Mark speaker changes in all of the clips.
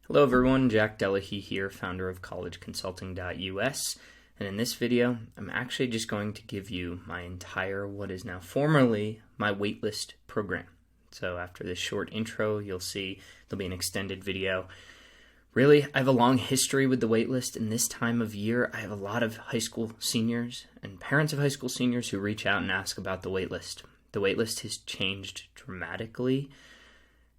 Speaker 1: Hello everyone, Jack Delahy here, founder of collegeconsulting.us, and in this video, I'm actually just going to give you my entire, what is now formerly, my waitlist program. So after this short intro, you'll see there'll be an extended video. Really, I have a long history with the waitlist, and this time of year, I have a lot of high school seniors and parents of high school seniors who reach out and ask about the waitlist. The waitlist has changed dramatically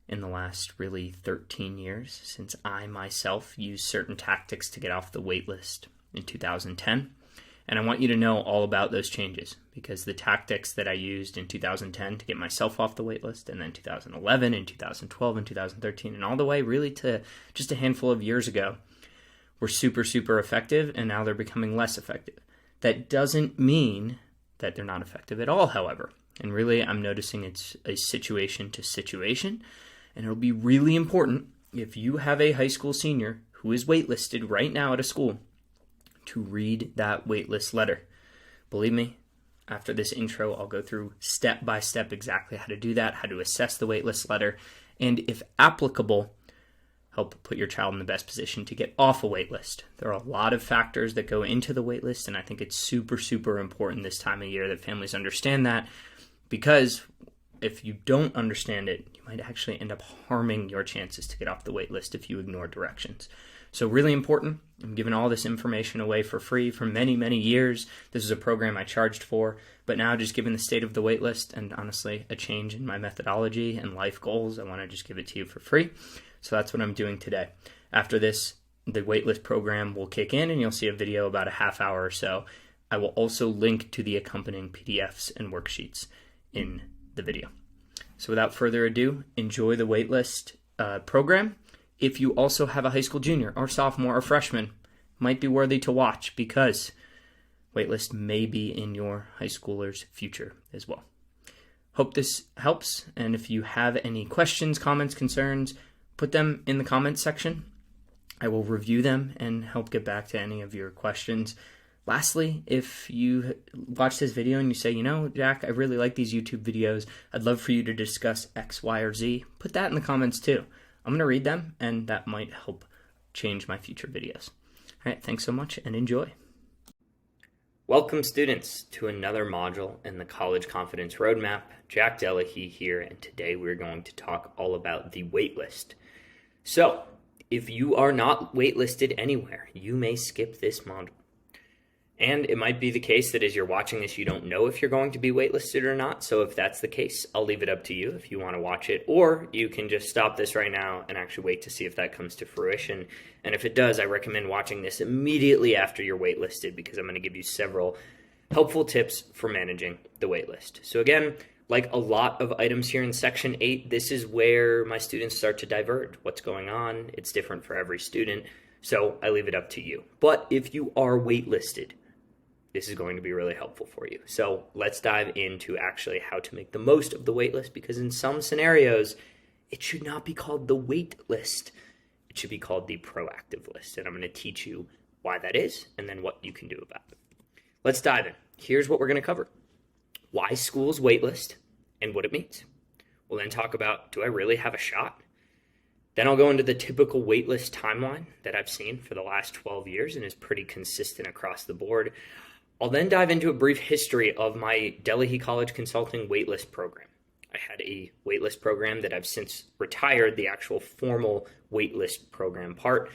Speaker 1: in the last really 13 years since I myself used certain tactics to get off the waitlist in 2010. And I want you to know all about those changes because the tactics that I used in 2010 to get myself off the waitlist, and then 2011 and 2012 and 2013 and all the way really to just a handful of years ago were super effective, and now they're becoming less effective. That doesn't mean that they're not effective at all, however. And really, I'm noticing it's a situation to situation. And it'll be really important if you have a high school senior who is waitlisted right now at a school to read that waitlist letter. Believe me, after this intro, I'll go through step by step exactly how to do that, how to assess the waitlist letter, and if applicable, help put your child in the best position to get off a waitlist. There are a lot of factors that go into the waitlist, and I think it's super important this time of year that families understand that, because if you don't understand it, you might actually end up harming your chances to get off the wait list if you ignore directions. So really important. I'm giving all this information away for free for many years. This is a program I charged for, but now just given the state of the wait list and honestly a change in my methodology and life goals, I want to just give it to you for free. So that's what I'm doing today. After this, the waitlist program will kick in and you'll see a video about a half hour or so. I will also link to the accompanying PDFs and worksheets in the video. So without further ado, enjoy the waitlist program. If you also have a high school junior or sophomore or freshman, might be worthy to watch because waitlist may be in your high schooler's future as well. Hope this helps, and if you have any questions, comments, concerns, put them in the comments section. I will review them and help get back to any of your questions. Lastly, if you watch this video and you say, Jack, I really like these YouTube videos. I'd love for you to discuss X, Y, or Z. Put that in the comments too. I'm going to read them, and that might help change my future videos. All right, thanks so much, and enjoy. Welcome, students, to another module in the College Confidence Roadmap. Jack Delahy here, and today we're going to talk all about the waitlist. So, if you are not waitlisted anywhere, you may skip this module. And it might be the case that as you're watching this, you don't know if you're going to be waitlisted or not. So if that's the case, I'll leave it up to you if you want to watch it. Or you can just stop this right now and actually wait to see if that comes to fruition. And if it does, I recommend watching this immediately after you're waitlisted because I'm going to give you several helpful tips for managing the waitlist. So again, like a lot of items here in Section 8, this is where my students start to diverge. What's going on? It's different for every student. So I leave it up to you. But if you are waitlisted, this is going to be really helpful for you. So let's dive into actually how to make the most of the waitlist, because in some scenarios, it should not be called the wait list. It should be called the proactive list. And I'm going to teach you why that is and then what you can do about it. Let's dive in. Here's what we're going to cover. Why schools waitlist and what it means. We'll then talk about, do I really have a shot? Then I'll go into the typical waitlist timeline that I've seen for the last 12 years and is pretty consistent across the board. I'll then dive into a brief history of my Delahy College Consulting waitlist program. I had a waitlist program that I've since retired, the actual formal waitlist program part,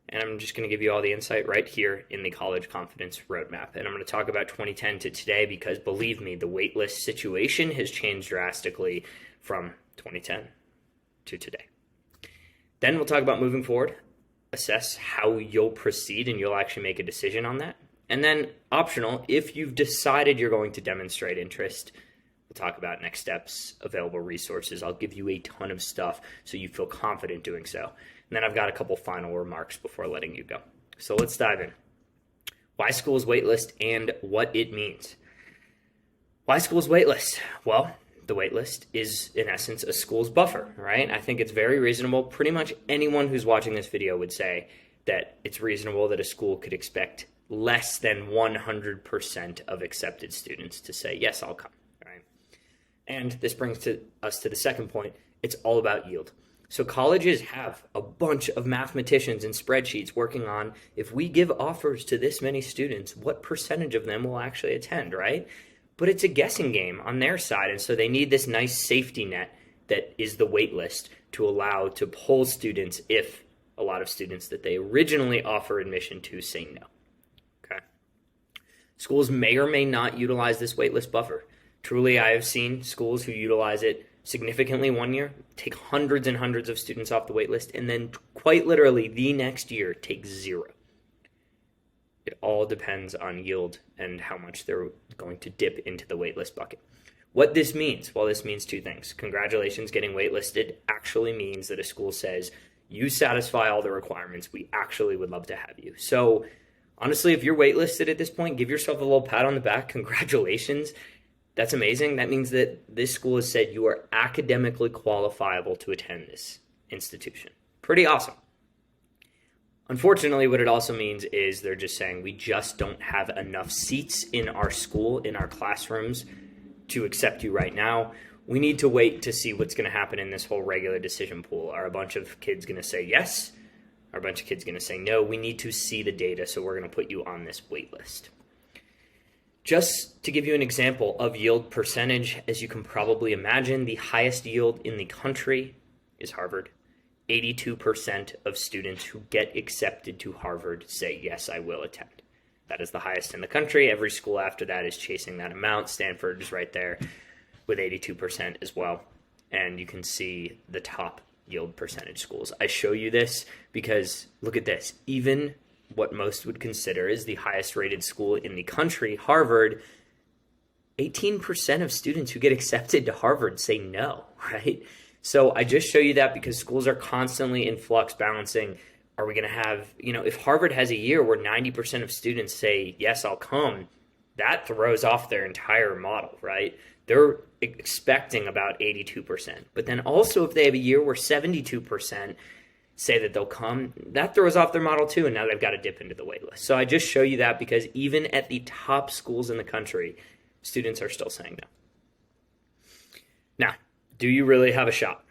Speaker 1: and I'm just going to give you all the insight right here in the College Confidence Roadmap. And I'm going to talk about 2010 to today because, believe me, the waitlist situation has changed drastically from 2010 to today. Then we'll talk about moving forward, assess how you'll proceed, and you'll actually make a decision on that. And then, optional, if you've decided you're going to demonstrate interest, we'll talk about next steps, available resources. I'll give you a ton of stuff so you feel confident doing so. And then I've got a couple final remarks before letting you go. So let's dive in. Why schools waitlist and what it means. Why schools waitlist? Well, the waitlist is, in essence, a school's buffer, right? I think it's very reasonable. Pretty much anyone who's watching this video would say that it's reasonable that a school could expect less than 100% of accepted students to say, yes, I'll come, right? And this brings us to the second point. It's all about yield. So colleges have a bunch of mathematicians and spreadsheets working on, if we give offers to this many students, what percentage of them will actually attend, right? But it's a guessing game on their side, and so they need this nice safety net that is the wait list to allow to pull students if a lot of students that they originally offer admission to say no. Okay. Schools may or may not utilize this waitlist buffer. Truly, I have seen schools who utilize it significantly one year, take hundreds and hundreds of students off the waitlist, and then quite literally the next year take zero. It all depends on yield and how much they're going to dip into the waitlist bucket. What this means? Well, this means two things. Congratulations, getting waitlisted actually means that a school says, you satisfy all the requirements, we actually would love to have you. So honestly, if you're waitlisted at this point, give yourself a little pat on the back. Congratulations. That's amazing. That means that this school has said you are academically qualifiable to attend this institution. Pretty awesome. Unfortunately, what it also means is they're just saying we just don't have enough seats in our school, in our classrooms, to accept you right now. We need to wait to see what's going to happen in this whole regular decision pool. Are a bunch of kids going to say yes? Are a bunch of kids going to say no? We need to see the data, so we're going to put you on this wait list. Just to give you an example of yield percentage, as you can probably imagine, the highest yield in the country is Harvard. 82% of students who get accepted to Harvard say, yes, I will attend. That is the highest in the country. Every school after that is chasing that amount. Stanford is right there with 82% as well. And you can see the top yield percentage schools. I show you this because look at this. Even what most would consider is the highest rated school in the country, Harvard, 18% of students who get accepted to Harvard say no, right? So I just show you that because schools are constantly in flux balancing. Are we going to have, if Harvard has a year where 90% of students say, yes, I'll come, that throws off their entire model, right? They're expecting about 82%. But then also if they have a year where 72% say that they'll come, that throws off their model too, and now they've got to dip into the wait list. So I just show you that because even at the top schools in the country, students are still saying no. Now, do you really have a shot?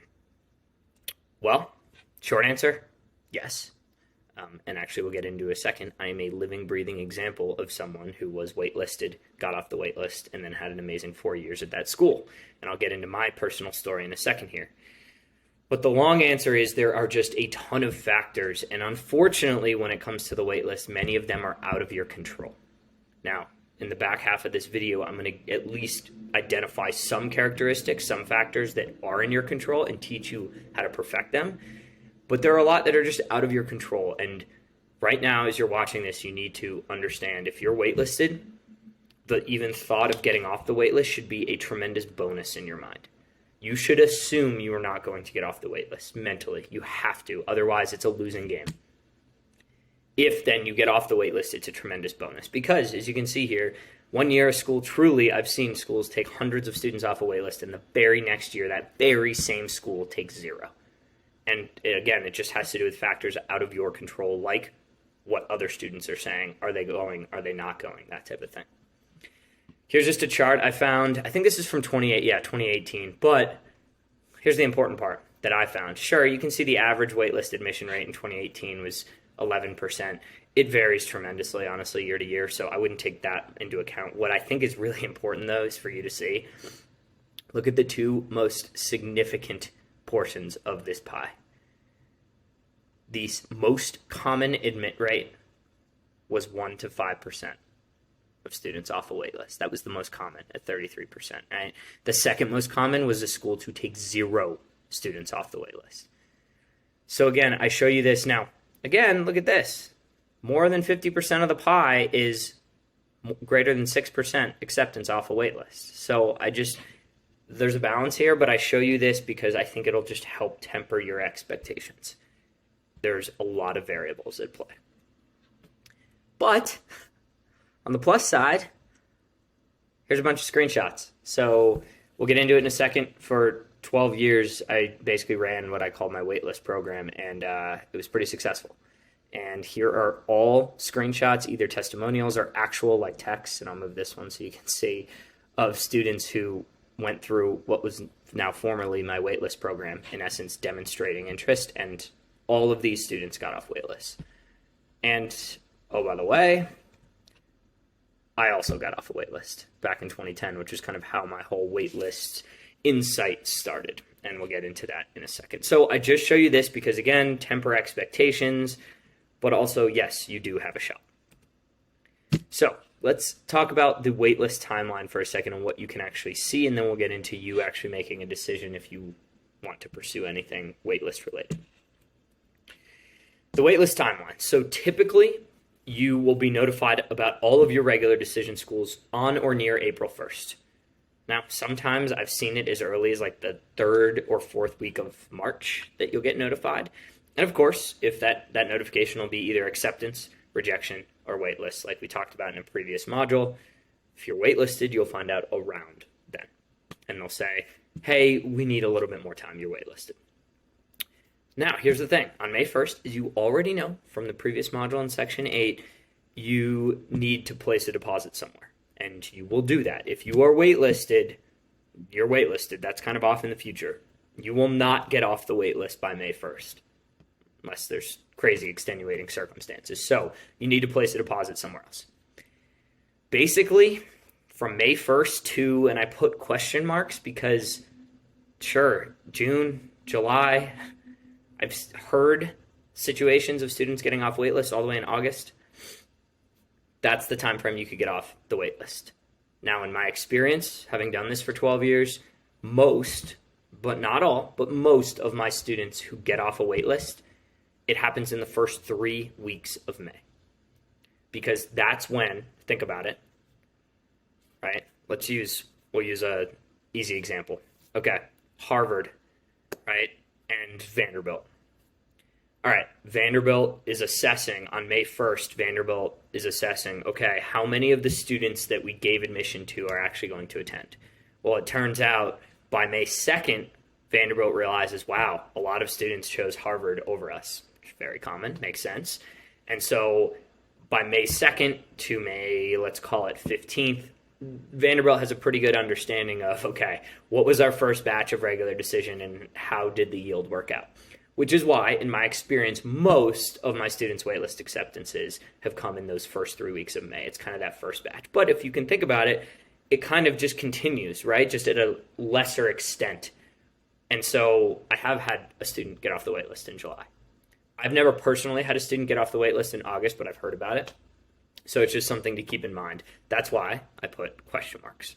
Speaker 1: Well, short answer, yes. And actually we'll get into a second. I am a living, breathing example of someone who was waitlisted, got off the wait list, and then had an amazing 4 years at that school. And I'll get into my personal story in a second here. But the long answer is there are just a ton of factors, and unfortunately, when it comes to the wait list, many of them are out of your control. Now, in the back half of this video, I'm going to at least identify some characteristics, some factors that are in your control and teach you how to perfect them. But there are a lot that are just out of your control, and right now, as you're watching this, you need to understand if you're waitlisted, the even thought of getting off the wait list should be a tremendous bonus in your mind. You should assume you are not going to get off the wait list mentally. You have to. Otherwise, it's a losing game. If then you get off the wait list, it's a tremendous bonus. Because, as you can see here, 1 year a school, truly, I've seen schools take hundreds of students off a wait list, and the very next year, that very same school takes zero. And again, it just has to do with factors out of your control, like what other students are saying. Are they going? Are they not going? That type of thing. Here's just a chart I found. I think this is from 2018. But here's the important part that I found. Sure, you can see the average waitlist admission rate in 2018 was 11%. It varies tremendously, honestly, year to year, so I wouldn't take that into account. What I think is really important, though, is for you to see. Look at the two most significant portions of this pie. The most common admit rate was 1 to 5%. Of students off a wait list. That was the most common at 33%. Right? The second most common was a school to take 0 students off the wait list. So again, I show you this now. Again, look at this. More than 50% of the pie is greater than 6% acceptance off a wait list. So there's a balance here, but I show you this because I think it'll just help temper your expectations. There's a lot of variables at play. But on the plus side, here's a bunch of screenshots. So we'll get into it in a second. For 12 years, I basically ran what I call my waitlist program, and it was pretty successful. And here are all screenshots, either testimonials or actual like texts, and I'll move this one so you can see, of students who went through what was now formerly my waitlist program, in essence demonstrating interest, and all of these students got off waitlists. And oh, by the way, I also got off a waitlist back in 2010, which is kind of how my whole waitlist insight started. And we'll get into that in a second. So I just show you this because, again, temper expectations, but also, yes, you do have a shot. So let's talk about the waitlist timeline for a second and what you can actually see, and then we'll get into you actually making a decision if you want to pursue anything waitlist related. The waitlist timeline. So typically, you will be notified about all of your regular decision schools on or near April 1st. Now, sometimes I've seen it as early as like the 3rd or 4th week of March that you'll get notified. And of course, if that notification will be either acceptance, rejection, or waitlist, like we talked about in a previous module. If you're waitlisted, you'll find out around then. And they'll say, hey, we need a little bit more time, you're waitlisted. Now, here's the thing. On May 1st, as you already know from the previous module in Section 8, you need to place a deposit somewhere. And you will do that. If you are waitlisted, you're waitlisted. That's kind of off in the future. You will not get off the waitlist by May 1st, unless there's crazy extenuating circumstances. So you need to place a deposit somewhere else. Basically, from May 1st to, and I put question marks because, sure, June, July, I've heard situations of students getting off waitlist all the way in August. That's the time frame you could get off the waitlist. Now, in my experience, having done this for 12 years, most, but not all, but most of my students who get off a waitlist, it happens in the first 3 weeks of May. Because that's when, think about it, right? We'll use a easy example. Okay, Harvard, right? And Vanderbilt. All right, Vanderbilt is assessing on May 1st, Vanderbilt is assessing, okay, how many of the students that we gave admission to are actually going to attend? Well, it turns out by May 2nd, Vanderbilt realizes, wow, a lot of students chose Harvard over us. Very common, makes sense. And so by May 2nd to May, let's call it 15th, Vanderbilt has a pretty good understanding of, okay, what was our first batch of regular decision and how did the yield work out? Which is why, in my experience, most of my students' waitlist acceptances have come in those first 3 weeks of May. It's kind of that first batch. But if you can think about it, it kind of just continues, right? Just at a lesser extent. And so I have had a student get off the waitlist in July. I've never personally had a student get off the waitlist in August, but I've heard about it. So it's just something to keep in mind. That's why I put question marks.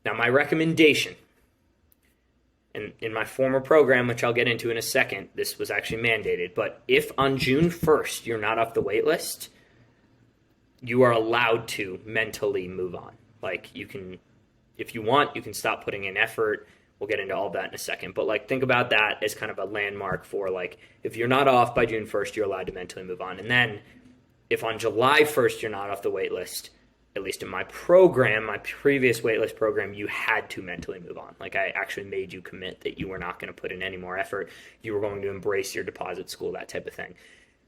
Speaker 1: Now, my recommendation, and in my former program, which I'll get into in a second, this was actually mandated, but if on June 1st you're not off the waitlist, you are allowed to mentally move on. Like, you can, if you want, you can stop putting in effort. We'll get into all that in a second. But like, think about that as kind of a landmark for like, if you're not off by June 1st, you're allowed to mentally move on. And then if on July 1st you're not off the waitlist, at least in my program, my previous waitlist program, you had to mentally move on. Like, I actually made you commit that you were not going to put in any more effort. You were going to embrace your deposit school, that type of thing.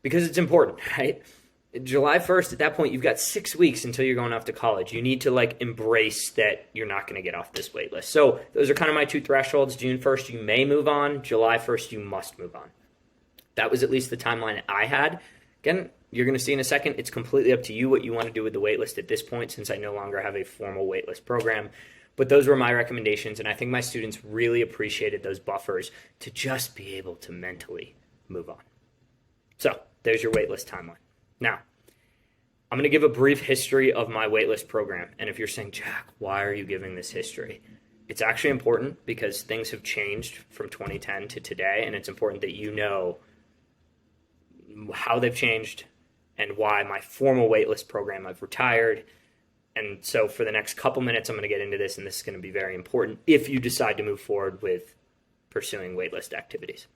Speaker 1: Because it's important, right? July 1st, at that point, you've got 6 weeks until you're going off to college. You need to like embrace that you're not going to get off this waitlist. So those are kind of my two thresholds. June 1st, you may move on. July 1st, you must move on. That was at least the timeline I had. Again, you're going to see in a second, it's completely up to you what you want to do with the waitlist at this point, since I no longer have a formal waitlist program. But those were my recommendations, and I think my students really appreciated those buffers to just be able to mentally move on. So there's your waitlist timeline. Now, I'm going to give a brief history of my waitlist program. And if you're saying, Jack, why are you giving this history? It's actually important because things have changed from 2010 to today, and it's important that you know how they've changed and why my formal waitlist program I've retired. And so for the next couple minutes, I'm going to get into this, and this is going to be very important if you decide to move forward with pursuing waitlist activities.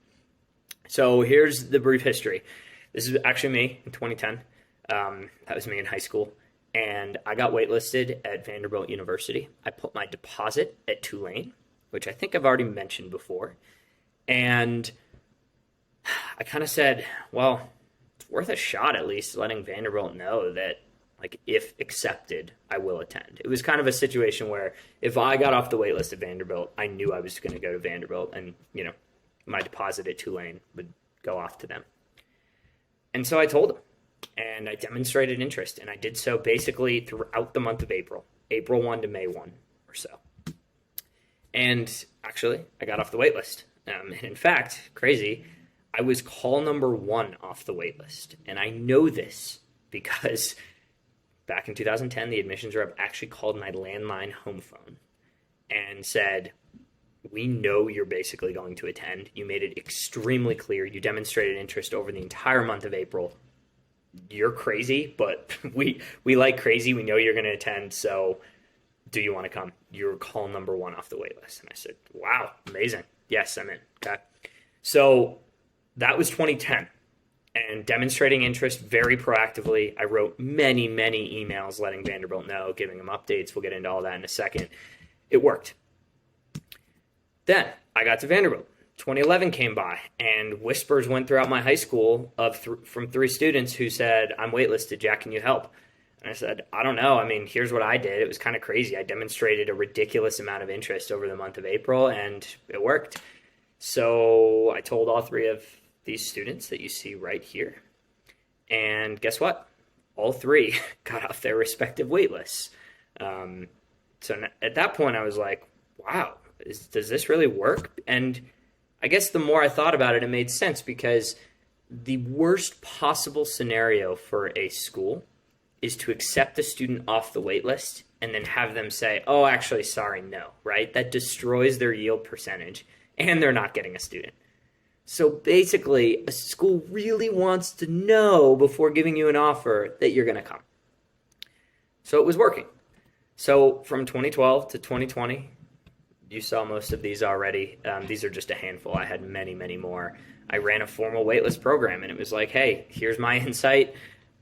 Speaker 1: So here's the brief history. This is actually me in 2010. That was me in high school. And I got waitlisted at Vanderbilt University. I put my deposit at Tulane, which I think I've already mentioned before. And I kind of said, well, it's worth a shot at least letting Vanderbilt know that Like, if accepted, I will attend. It was kind of a situation where if I got off the wait list at Vanderbilt, I knew I was going to go to Vanderbilt, and, my deposit at Tulane would go off to them. And so I told them, and I demonstrated interest, and I did so basically throughout the month of April 1 to May 1 or so. And actually, I got off the wait list. And in fact, crazy, I was call number 1 off the wait list. And I know this because back in 2010, the admissions rep actually called my landline home phone and said, we know you're basically going to attend. You made it extremely clear. You demonstrated interest over the entire month of April. You're crazy, but we like crazy. We know you're going to attend, so do you want to come? You're call number 1 off the wait list. And I said, wow, amazing. Yes, I'm in. Okay. So that was 2010. And demonstrating interest very proactively. I wrote many, many emails letting Vanderbilt know, giving them updates. We'll get into all that in a second. It worked. Then I got to Vanderbilt. 2011 came by, and whispers went throughout my high school from 3 students who said, I'm waitlisted, Jack, can you help? And I said, I don't know. I mean, here's what I did. It was kind of crazy. I demonstrated a ridiculous amount of interest over the month of April, and it worked. So I told all 3 of these students that you see right here. And guess what? All 3 got off their respective wait lists. So at that point, I was like, wow, does this really work? And I guess the more I thought about it, it made sense, because the worst possible scenario for a school is to accept a student off the wait list and then have them say, oh, actually, sorry, no, right? That destroys their yield percentage, and they're not getting a student. So basically, a school really wants to know before giving you an offer that you're going to come. So it was working. So from 2012 to 2020, you saw most of these already. These are just a handful. I had many, many more. I ran a formal waitlist program, and it was like, hey, here's my insight.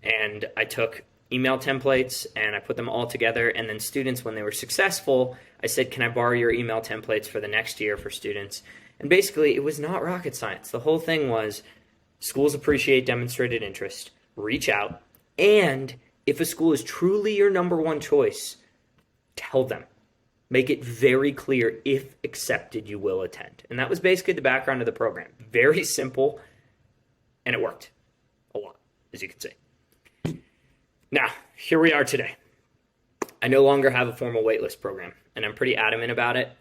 Speaker 1: And I took email templates and I put them all together. And then students, when they were successful, I said, can I borrow your email templates for the next year for students? And basically, it was not rocket science. The whole thing was schools appreciate demonstrated interest, reach out, and if a school is truly your number 1 choice, tell them. Make it very clear, if accepted, you will attend. And that was basically the background of the program. Very simple, and it worked a lot, as you can see. Now, here we are today. I no longer have a formal waitlist program, and I'm pretty adamant about it.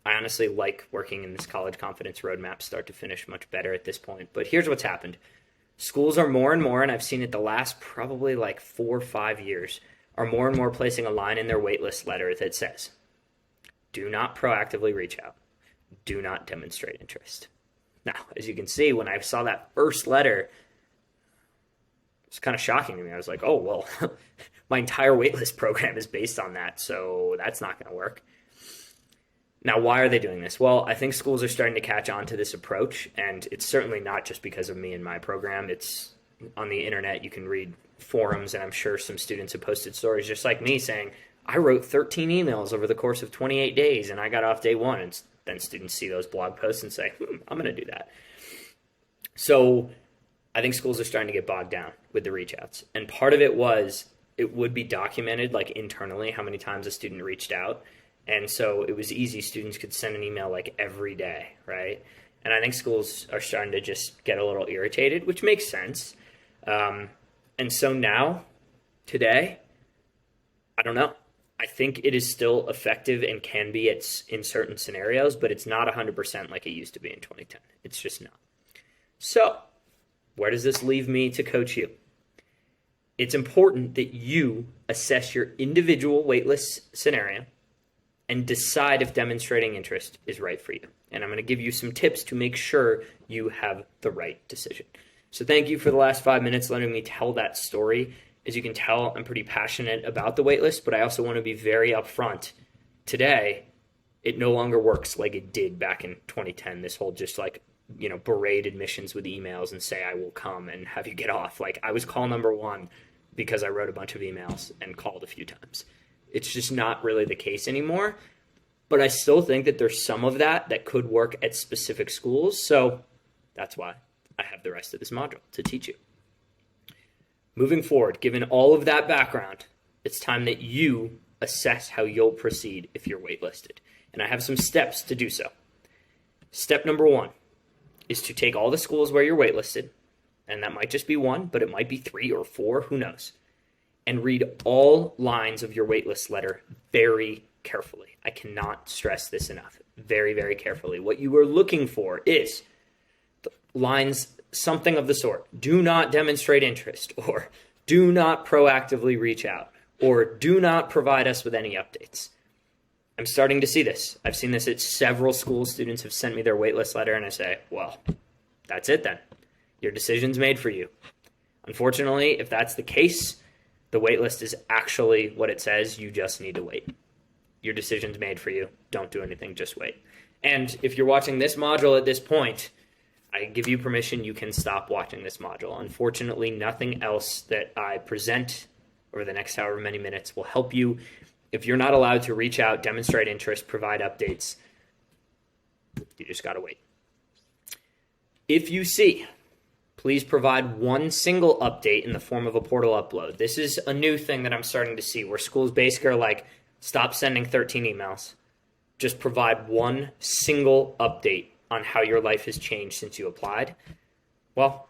Speaker 1: I honestly like working in this college confidence roadmap start to finish much better at this point. But here's what's happened. Schools are more and more, and I've seen it the last probably like 4 or 5 years, are more and more placing a line in their waitlist letter that says, do not proactively reach out. Do not demonstrate interest. Now, as you can see, when I saw that first letter, it's kind of shocking to me. I was like, oh, well, my entire waitlist program is based on that, so that's not going to work. Now, why are they doing this? Well, I think schools are starting to catch on to this approach, and it's certainly not just because of me and my program. It's on the internet. You can read forums, and I'm sure some students have posted stories just like me saying, I wrote 13 emails over the course of 28 days, and I got off day 1. And then students see those blog posts and say, I'm going to do that. So I think schools are starting to get bogged down with the reach outs. And part of it was it would be documented like internally how many times a student reached out. And so it was easy. Students could send an email like every day, right? And I think schools are starting to just get a little irritated, which makes sense. And so now, today, I don't know. I think it is still effective and can be in certain scenarios, but it's not 100% like it used to be in 2010. It's just not. So where does this leave me to coach you? It's important that you assess your individual waitlist scenario and decide if demonstrating interest is right for you. And I'm going to give you some tips to make sure you have the right decision. So thank you for the last 5 minutes letting me tell that story. As you can tell, I'm pretty passionate about the waitlist, but I also want to be very upfront. Today, it no longer works like it did back in 2010, this whole just like, berate admissions with emails and say, I will come and have you get off. Like, I was call number 1 because I wrote a bunch of emails and called a few times. It's just not really the case anymore. But I still think that there's some of that could work at specific schools. So that's why I have the rest of this module to teach you. Moving forward, given all of that background, it's time that you assess how you'll proceed if you're waitlisted. And I have some steps to do so. Step number 1 is to take all the schools where you're waitlisted, and that might just be 1, but it might be 3 or 4, who knows, and read all lines of your waitlist letter very carefully. I cannot stress this enough. Very, very carefully. What you are looking for is lines something of the sort. Do not demonstrate interest, or do not proactively reach out, or do not provide us with any updates. I'm starting to see this. I've seen this at several schools. Students have sent me their waitlist letter, and I say, well, that's it then. Your decision's made for you. Unfortunately, if that's the case, the waitlist is actually what it says. You just need to wait. Your decision's made for you. Don't do anything, just wait. And if you're watching this module at this point, I give you permission, you can stop watching this module. Unfortunately, nothing else that I present over the next however many minutes will help you. If you're not allowed to reach out, demonstrate interest, provide updates, you just gotta wait. If you see, please provide one single update in the form of a portal upload. This is a new thing that I'm starting to see where schools basically are like, stop sending 13 emails. Just provide one single update on how your life has changed since you applied. Well,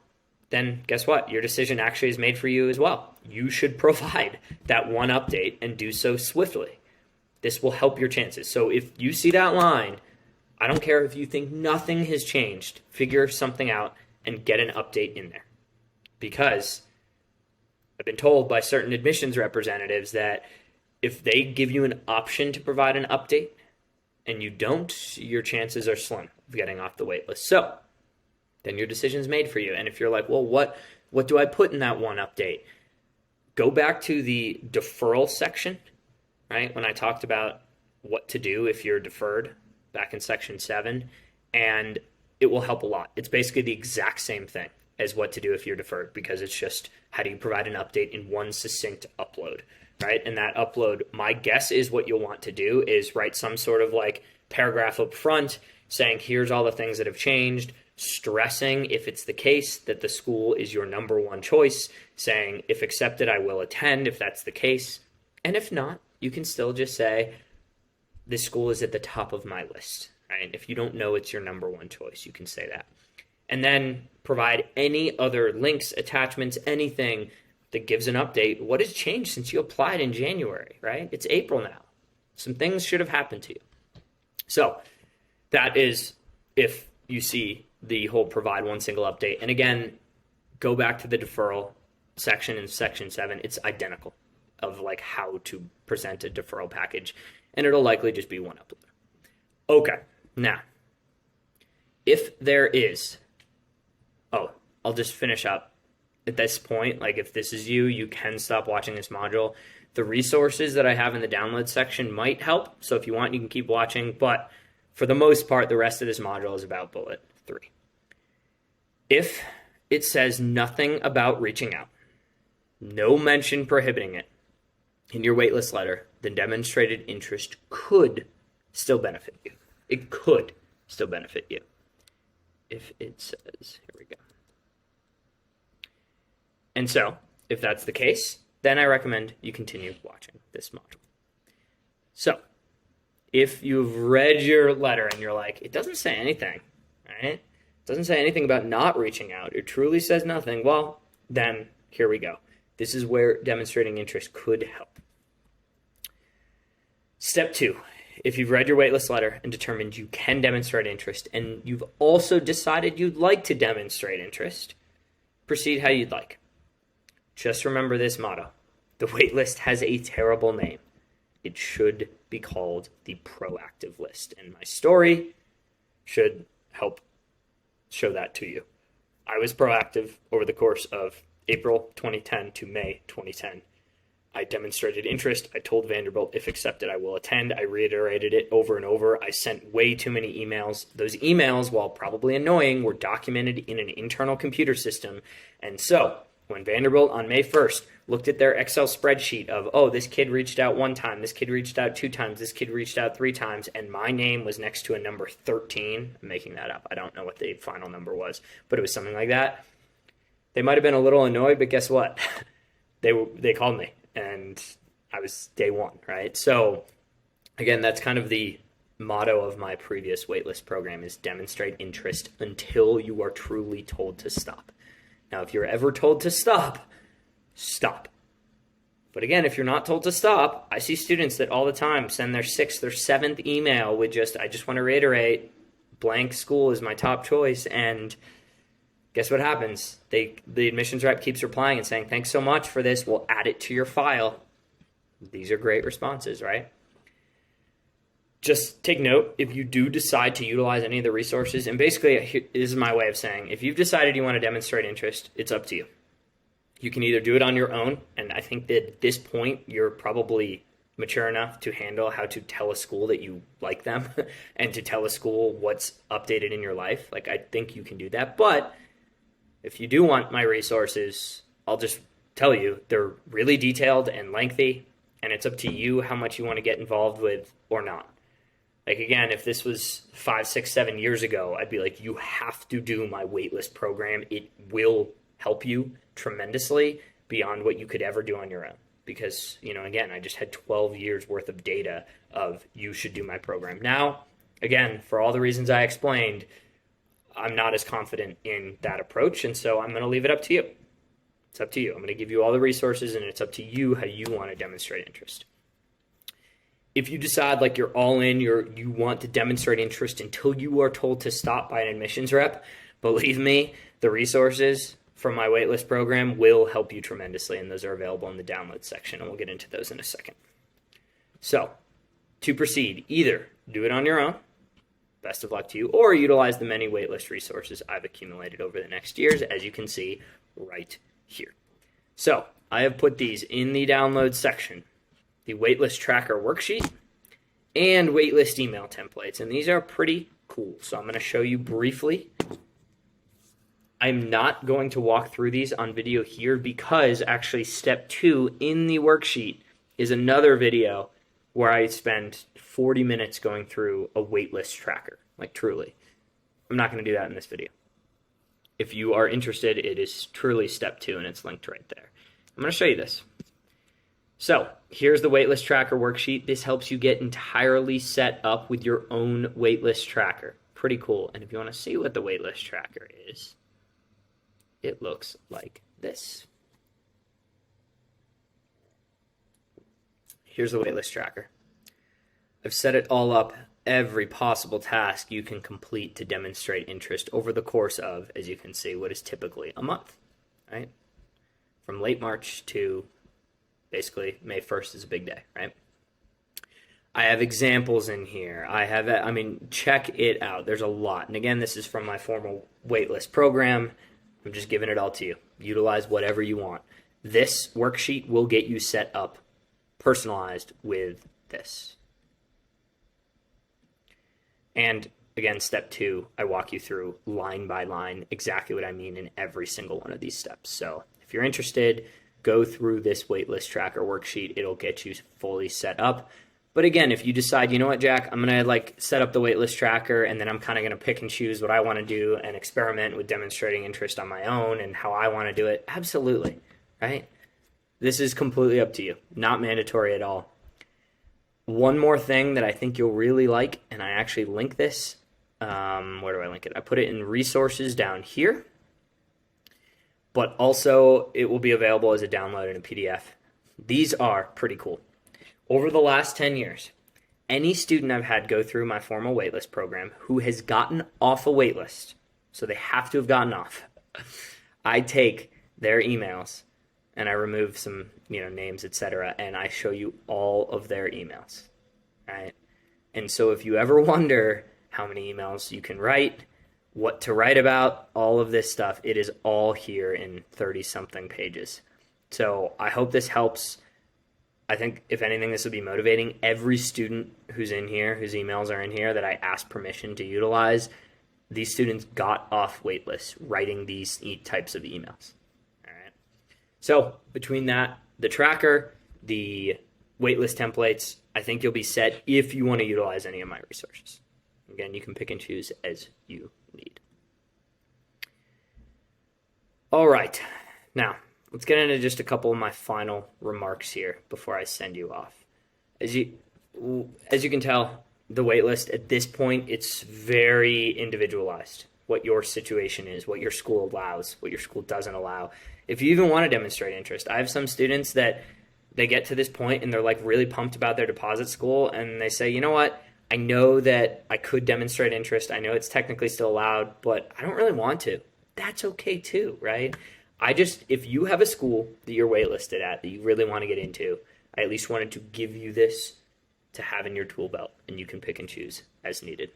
Speaker 1: then guess what? Your decision actually is made for you as well. You should provide that one update and do so swiftly. This will help your chances. So if you see that line, I don't care if you think nothing has changed, figure something out and get an update in there. Because I've been told by certain admissions representatives that if they give you an option to provide an update and you don't, your chances are slim of getting off the wait list. So then your decision's made for you. And if you're like, well, what do I put in that one update? Go back to the deferral section, right? When I talked about what to do if you're deferred back in section 7, and it will help a lot. It's basically the exact same thing as what to do if you're deferred, because it's just how do you provide an update in one succinct upload, right? And that upload, my guess is what you'll want to do is write some sort of like paragraph up front saying, here's all the things that have changed, stressing, if it's the case, that the school is your number one choice, saying, if accepted, I will attend, if that's the case. And if not, you can still just say, this school is at the top of my list, right? If you don't know it's your number one choice, you can say that. And then provide any other links, attachments, anything that gives an update. What has changed since you applied in January, right? It's April now. Some things should have happened to you. So that is if you see the whole provide one single update. And again, go back to the deferral section in section 7. It's identical of like how to present a deferral package. And it'll likely just be one upload. Okay, now, if there is, I'll just finish up at this point. Like if this is you, you can stop watching this module. The resources that I have in the download section might help. So if you want, you can keep watching. But for the most part, the rest of this module is about bullet 3. If it says nothing about reaching out, no mention prohibiting it in your waitlist letter, then demonstrated interest could still benefit you. It could still benefit you. If it says, here we go. And so, if that's the case, then I recommend you continue watching this module. So, if you've read your letter and you're like, it doesn't say anything, right? It doesn't say anything about not reaching out. It truly says nothing. Well, then here we go. This is where demonstrating interest could help. Step 2, if you've read your waitlist letter and determined you can demonstrate interest, and you've also decided you'd like to demonstrate interest, proceed how you'd like. Just remember this motto. The waitlist has a terrible name. It should be called the proactive list. And my story should help show that to you. I was proactive over the course of April 2010 to May 2010. I demonstrated interest. I told Vanderbilt, if accepted, I will attend. I reiterated it over and over. I sent way too many emails. Those emails, while probably annoying, were documented in an internal computer system. And so when Vanderbilt on May 1st looked at their Excel spreadsheet of, this kid reached out 1 time, this kid reached out 2 times, this kid reached out 3 times, and my name was next to a number 13, I'm making that up. I don't know what the final number was, but it was something like that. They might have been a little annoyed, but guess what? they called me, and I was day one, right? So again, that's kind of the motto of my previous waitlist program, is demonstrate interest until you are truly told to stop. Now, if you're ever told to stop, stop. But again, if you're not told to stop, I see students that all the time send their 6th or 7th email with I just want to reiterate, blank school is my top choice. And guess what happens? The admissions rep keeps replying and saying, thanks so much for this. We'll add it to your file. These are great responses, right? Just take note, if you do decide to utilize any of the resources, and basically this is my way of saying, if you've decided you want to demonstrate interest, it's up to you. You can either do it on your own, and I think that at this point, you're probably mature enough to handle how to tell a school that you like them and to tell a school what's updated in your life. Like, I think you can do that. But if you do want my resources, I'll just tell you, they're really detailed and lengthy, and it's up to you how much you want to get involved with or not. Like, again, if this was 5, 6, 7 years ago, I'd be like, you have to do my waitlist program. It will help you tremendously beyond what you could ever do on your own. Because, again, I just had 12 years worth of data of you should do my program. Now, again, for all the reasons I explained, I'm not as confident in that approach. And so I'm going to leave it up to you. It's up to you. I'm going to give you all the resources, and it's up to you how you want to demonstrate interest. If you decide like you're all in, you want to demonstrate interest until you are told to stop by an admissions rep, believe me, the resources from my waitlist program will help you tremendously, and those are available in the download section, and we'll get into those in a second. So, to proceed, either do it on your own, best of luck to you, or utilize the many waitlist resources I've accumulated over the next years, as you can see right here. So, I have put these in the download section, the Waitlist Tracker Worksheet and Waitlist email templates, and these are pretty cool. So I'm going to show you briefly. I'm not going to walk through these on video here because actually step 2 in the worksheet is another video where I spend 40 minutes going through a waitlist tracker, like truly. I'm not going to do that in this video. If you are interested, it is truly step 2 and it's linked right there. I'm going to show you this. So here's the Waitlist Tracker Worksheet. This helps you get entirely set up with your own waitlist tracker. Pretty cool. And if you want to see what the waitlist tracker is, it looks like this. Here's the waitlist tracker. I've set it all up, every possible task you can complete to demonstrate interest over the course of, as you can see, what is typically a month, right? From late March to basically May 1st is a big day, right? I have examples in here. Check it out. There's a lot. And again, this is from my formal waitlist program. I'm just giving it all to you. Utilize whatever you want. This worksheet will get you set up, personalized with this. And again, step 2, I walk you through line by line exactly what I mean in every single one of these steps. So if you're interested, go through this waitlist tracker worksheet. It'll get you fully set up. But again, if you decide, you know what, Jack, I'm going to set up the waitlist tracker, and then I'm kind of going to pick and choose what I want to do and experiment with demonstrating interest on my own and how I want to do it, absolutely, right? This is completely up to you, not mandatory at all. One more thing that I think you'll really like, and I actually link this. Where do I link it? I put it in resources down here, but also it will be available as a download in a PDF. These are pretty cool. Over the last 10 years, any student I've had go through my formal waitlist program who has gotten off a waitlist, so they have to have gotten off, I take their emails and I remove some, names, etc., and I show you all of their emails, right? And so if you ever wonder how many emails you can write, what to write about, all of this stuff, it is all here in 30-something pages. So I hope this helps. I think, if anything, this will be motivating. Every student who's in here, whose emails are in here, that I asked permission to utilize, these students got off waitlists writing these types of emails. All right. So between that, the tracker, the waitlist templates, I think you'll be set if you want to utilize any of my resources. Again, you can pick and choose as you need. All right. Now, let's get into just a couple of my final remarks here before I send you off. As you can tell, the waitlist at this point, it's very individualized. What your situation is, what your school allows, what your school doesn't allow. If you even want to demonstrate interest, I have some students that they get to this point and they're like really pumped about their deposit school, and they say, you know what, I know that I could demonstrate interest. I know it's technically still allowed, but I don't really want to. That's okay too, right? If you have a school that you're waitlisted at that you really want to get into, I at least wanted to give you this to have in your tool belt, and you can pick and choose as needed.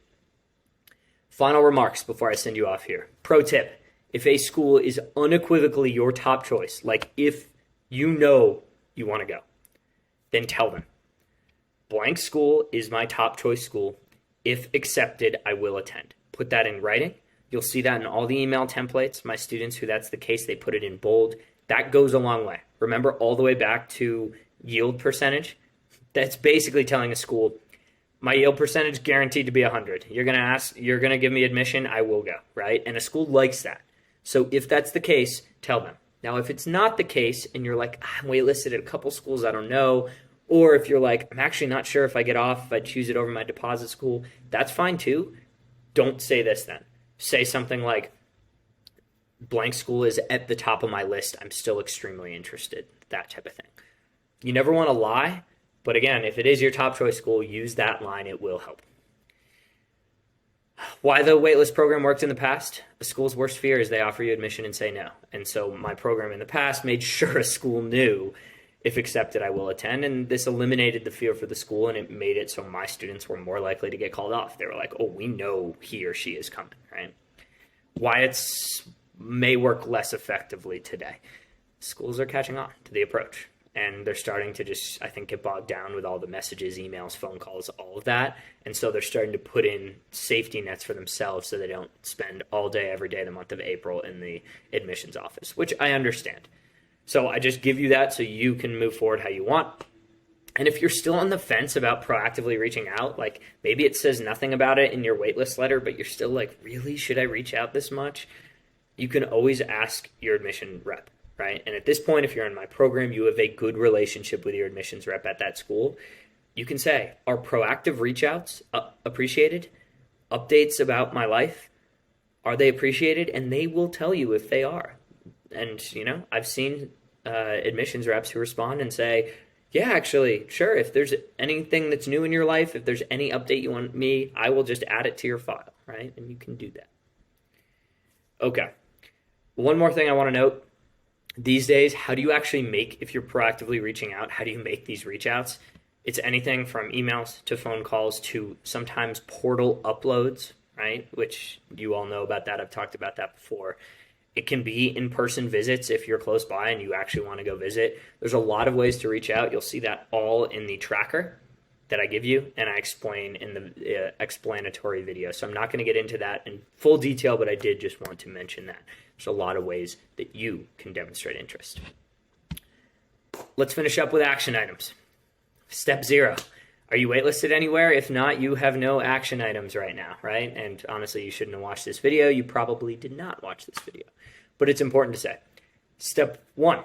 Speaker 1: Final remarks before I send you off here. Pro tip, if a school is unequivocally your top choice, like if you know you want to go, then tell them, blank school is my top choice school. If accepted, I will attend. Put that in writing. You'll see that in all the email templates. My students who that's the case, they put it in bold. That goes a long way. Remember, all the way back to yield percentage. That's basically telling a school, my yield percentage guaranteed to be 100. You're going to give me admission, I will go, right? And a school likes that. So if that's the case, tell them. Now, if it's not the case and you're like, I'm waitlisted at a couple schools, I don't know, or if you're like, I'm actually not sure if I get off, if I choose it over my deposit school, that's fine too. Don't say this then. Say something like, blank school is at the top of my list. I'm still extremely interested, that type of thing. You never want to lie, but again, if it is your top choice school, use that line. It will help. Why the waitlist program worked in the past? A school's worst fear is they offer you admission and say no. And so my program in the past made sure a school knew, if accepted, I will attend. And this eliminated the fear for the school, and it made it so my students were more likely to get called off. They were like, oh, we know he or she is coming, right? Why it's may work less effectively today. Schools are catching on to the approach. And they're starting to just, I think, get bogged down with all the messages, emails, phone calls, all of that. And so they're starting to put in safety nets for themselves so they don't spend all day, every day, the month of April in the admissions office, which I understand. So I just give you that so you can move forward how you want. And if you're still on the fence about proactively reaching out, like maybe it says nothing about it in your waitlist letter, but you're still like, really, should I reach out this much? You can always ask your admission rep. Right? And at this point, if you're in my program, you have a good relationship with your admissions rep at that school. You can say, are proactive reach outs appreciated? Updates about my life, are they appreciated? And they will tell you if they are. And, I've seen admissions reps who respond and say, yeah, actually, sure, if there's anything that's new in your life, if there's any update you want me, I will just add it to your file, right? And you can do that. Okay. One more thing I want to note. These days, how do you actually make, if you're proactively reaching out, how do you make these reach outs? It's anything from emails to phone calls to sometimes portal uploads, right? Which you all know about that. I've talked about that before. It can be in-person visits if you're close by and you actually want to go visit. There's a lot of ways to reach out. You'll see that all in the tracker that I give you and I explain in the explanatory video. So I'm not going to get into that in full detail, but I did just want to mention that. There's a lot of ways that you can demonstrate interest. Let's finish up with action items. Step 0. Are you waitlisted anywhere? If not, you have no action items right now, right? And honestly, you shouldn't have watched this video. You probably did not watch this video, but it's important to say. Step 1,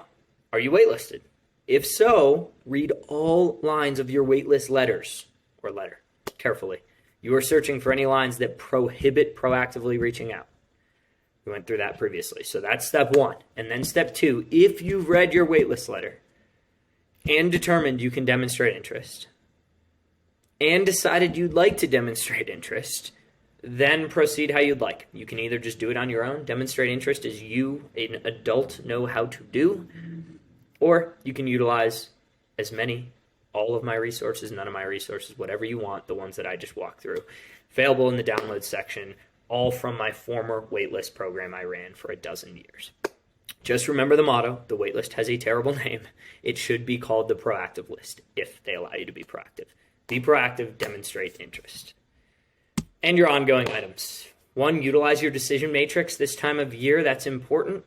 Speaker 1: are you waitlisted? If so, read all lines of your waitlist letter carefully. You are searching for any lines that prohibit proactively reaching out. We went through that previously. So that's step 1. And then step 2, if you've read your waitlist letter and determined you can demonstrate interest and decided you'd like to demonstrate interest, then proceed how you'd like. You can either just do it on your own, demonstrate interest as you, an adult, know how to do, or you can utilize all of my resources, none of my resources, whatever you want, the ones that I just walked through. Available in the download section, all from my former waitlist program I ran for 12 years. Just remember the motto, the waitlist has a terrible name. It should be called the proactive list if they allow you to be proactive. Be proactive, demonstrate interest. And your ongoing items. 1, utilize your decision matrix this time of year. That's important.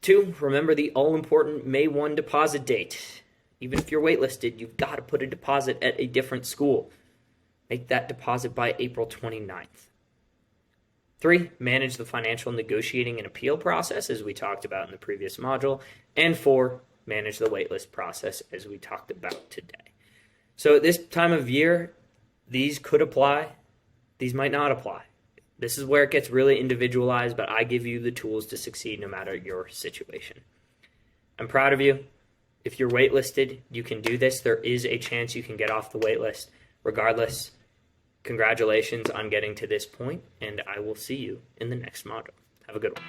Speaker 1: 2, remember the all-important May 1 deposit date. Even if you're waitlisted, you've got to put a deposit at a different school. Make that deposit by April 29th. 3, manage the financial negotiating and appeal process, as we talked about in the previous module. And 4, manage the waitlist process, as we talked about today. So at this time of year, these could apply, these might not apply. This is where it gets really individualized, but I give you the tools to succeed no matter your situation. I'm proud of you. If you're waitlisted, you can do this. There is a chance you can get off the waitlist. Regardless, congratulations on getting to this point, and I will see you in the next module. Have a good one.